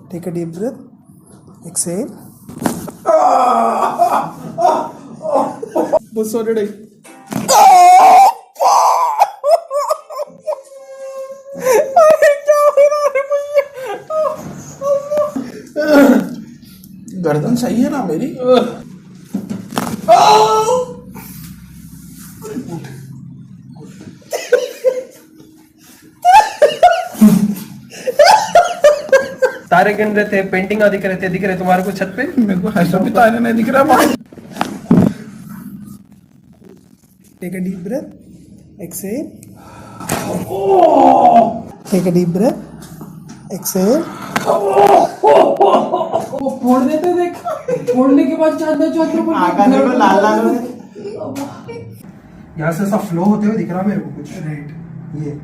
Take a deep breath. Exhale. बस already गर्दन सही है ना मेरी? तारे गिन रहे थे, पेंटिंग दिख रहे तुम्हारे को छत पे। मेरे को ऐसा भी तारे नहीं दिख रहा। Take a deep breath. Exhale. Take a deep breath. Exhale. वो फोड़ देते देख, फोड़ने के बाद चांदा लाल लाल यहाँ से सब फ्लो होते हुए दिख रहा मेरे को कुछ। Right. ये